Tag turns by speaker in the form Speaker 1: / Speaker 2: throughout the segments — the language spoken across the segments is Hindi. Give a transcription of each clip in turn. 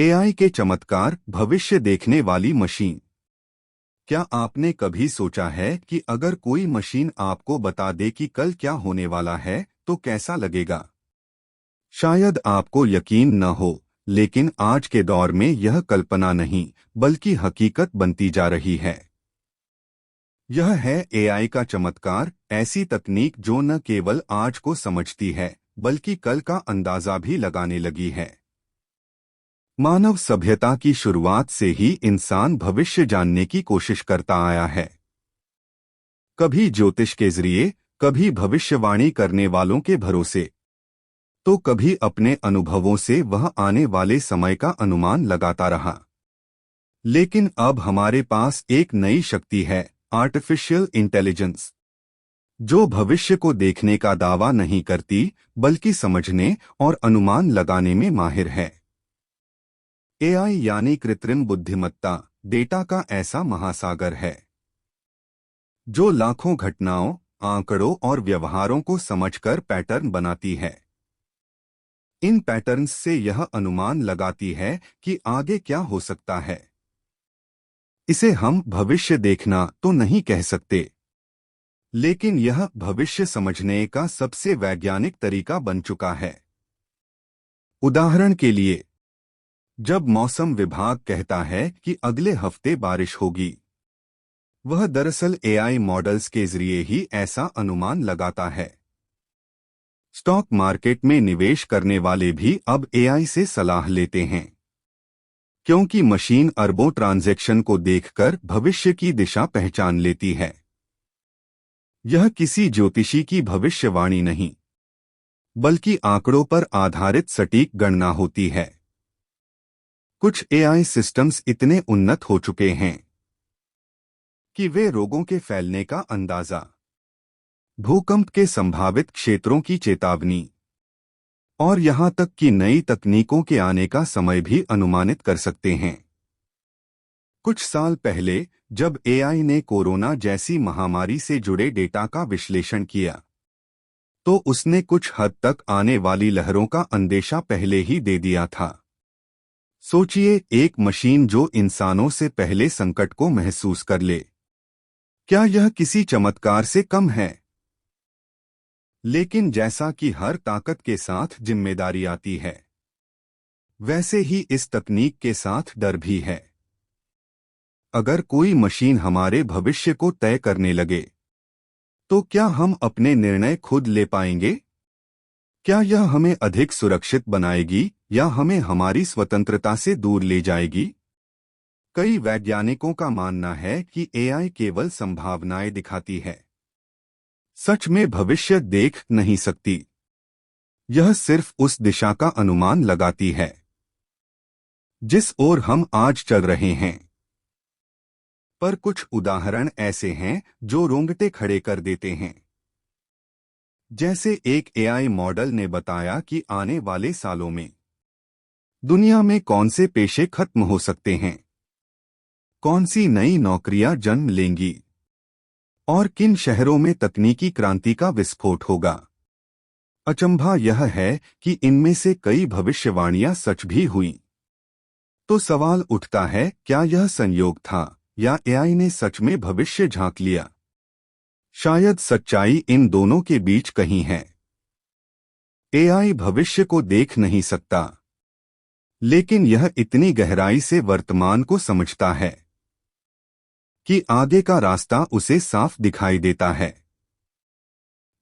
Speaker 1: एआई के चमत्कार, भविष्य देखने वाली मशीन। क्या आपने कभी सोचा है कि अगर कोई मशीन आपको बता दे कि कल क्या होने वाला है, तो कैसा लगेगा? शायद आपको यकीन न हो, लेकिन आज के दौर में यह कल्पना नहीं, बल्कि हकीकत बनती जा रही है। यह है एआई का चमत्कार, ऐसी तकनीक जो न केवल आज को समझती है, बल्कि कल का अंदाजा भी लगाने लगी है। मानव सभ्यता की शुरुआत से ही इंसान भविष्य जानने की कोशिश करता आया है। कभी ज्योतिष के जरिए, कभी भविष्यवाणी करने वालों के भरोसे, तो कभी अपने अनुभवों से वह आने वाले समय का अनुमान लगाता रहा। लेकिन अब हमारे पास एक नई शक्ति है, आर्टिफिशियल इंटेलिजेंस, जो भविष्य को देखने का दावा नहीं करती, बल्कि समझने और अनुमान लगाने में माहिर है। एआई यानी कृत्रिम बुद्धिमत्ता, डेटा का ऐसा महासागर है जो लाखों घटनाओं, आंकड़ों और व्यवहारों को समझकर पैटर्न बनाती है। इन पैटर्न्स से यह अनुमान लगाती है कि आगे क्या हो सकता है। इसे हम भविष्य देखना तो नहीं कह सकते, लेकिन यह भविष्य समझने का सबसे वैज्ञानिक तरीका बन चुका है। उदाहरण के लिए, जब मौसम विभाग कहता है कि अगले हफ्ते बारिश होगी, वह दरअसल एआई मॉडल्स के जरिए ही ऐसा अनुमान लगाता है। स्टॉक मार्केट में निवेश करने वाले भी अब एआई से सलाह लेते हैं, क्योंकि मशीन अरबों ट्रांजैक्शन को देखकर भविष्य की दिशा पहचान लेती है। यह किसी ज्योतिषी की भविष्यवाणी नहीं, बल्कि आंकड़ों पर आधारित सटीक गणना होती है। कुछ एआई सिस्टम्स इतने उन्नत हो चुके हैं कि वे रोगों के फैलने का अंदाजा, भूकंप के संभावित क्षेत्रों की चेतावनी और यहां तक कि नई तकनीकों के आने का समय भी अनुमानित कर सकते हैं। कुछ साल पहले जब एआई ने कोरोना जैसी महामारी से जुड़े डेटा का विश्लेषण किया, तो उसने कुछ हद तक आने वाली लहरों का अंदेशा पहले ही दे दिया था। सोचिए, एक मशीन जो इंसानों से पहले संकट को महसूस कर ले। क्या यह किसी चमत्कार से कम है? लेकिन जैसा कि हर ताकत के साथ जिम्मेदारी आती है, वैसे ही इस तकनीक के साथ डर भी है। अगर कोई मशीन हमारे भविष्य को तय करने लगे, तो क्या हम अपने निर्णय खुद ले पाएंगे? क्या यह हमें अधिक सुरक्षित बनाएगी या हमें हमारी स्वतंत्रता से दूर ले जाएगी? कई वैज्ञानिकों का मानना है कि एआई केवल संभावनाएं दिखाती है, सच में भविष्य देख नहीं सकती। यह सिर्फ उस दिशा का अनुमान लगाती है जिस ओर हम आज चल रहे हैं। पर कुछ उदाहरण ऐसे हैं जो रोंगटे खड़े कर देते हैं। जैसे एक एआई मॉडल ने बताया कि आने वाले सालों में दुनिया में कौन से पेशे खत्म हो सकते हैं, कौन सी नई नौकरियां जन्म लेंगी और किन शहरों में तकनीकी क्रांति का विस्फोट होगा। अचंभा यह है कि इनमें से कई भविष्यवाणियां सच भी हुईं। तो सवाल उठता है, क्या यह संयोग था या एआई ने सच में भविष्य झांक लिया? शायद सच्चाई इन दोनों के बीच कहीं है। एआई भविष्य को देख नहीं सकता, लेकिन यह इतनी गहराई से वर्तमान को समझता है कि आगे का रास्ता उसे साफ दिखाई देता है।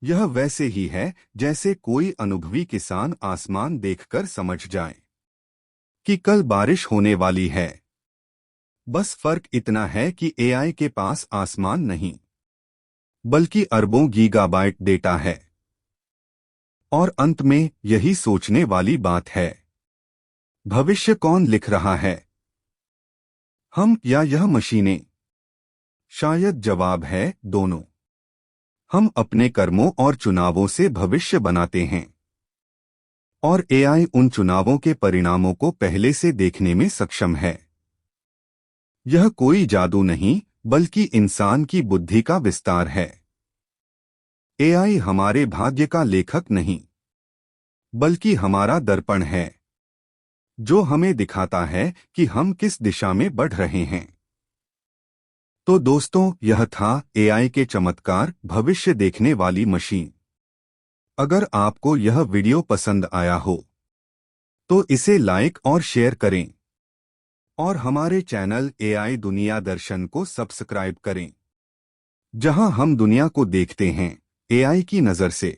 Speaker 1: यह वैसे ही है जैसे कोई अनुभवी किसान आसमान देखकर समझ जाए कि कल बारिश होने वाली है। बस फर्क इतना है कि एआई के पास आसमान नहीं, बल्कि अरबों गीगाबाइट डेटा है। और अंत में यही सोचने वाली बात है, भविष्य कौन लिख रहा है, हम या यह मशीनें? शायद जवाब है दोनों। हम अपने कर्मों और चुनावों से भविष्य बनाते हैं, और एआई उन चुनावों के परिणामों को पहले से देखने में सक्षम है। यह कोई जादू नहीं, बल्कि इंसान की बुद्धि का विस्तार है। एआई हमारे भाग्य का लेखक नहीं, बल्कि हमारा दर्पण है, जो हमें दिखाता है कि हम किस दिशा में बढ़ रहे हैं। तो दोस्तों, यह था एआई के चमत्कार, भविष्य देखने वाली मशीन। अगर आपको यह वीडियो पसंद आया हो तो इसे लाइक और शेयर करें और हमारे चैनल एआई दुनिया दर्शन को सब्सक्राइब करें, जहां हम दुनिया को देखते हैं एआई की नज़र से।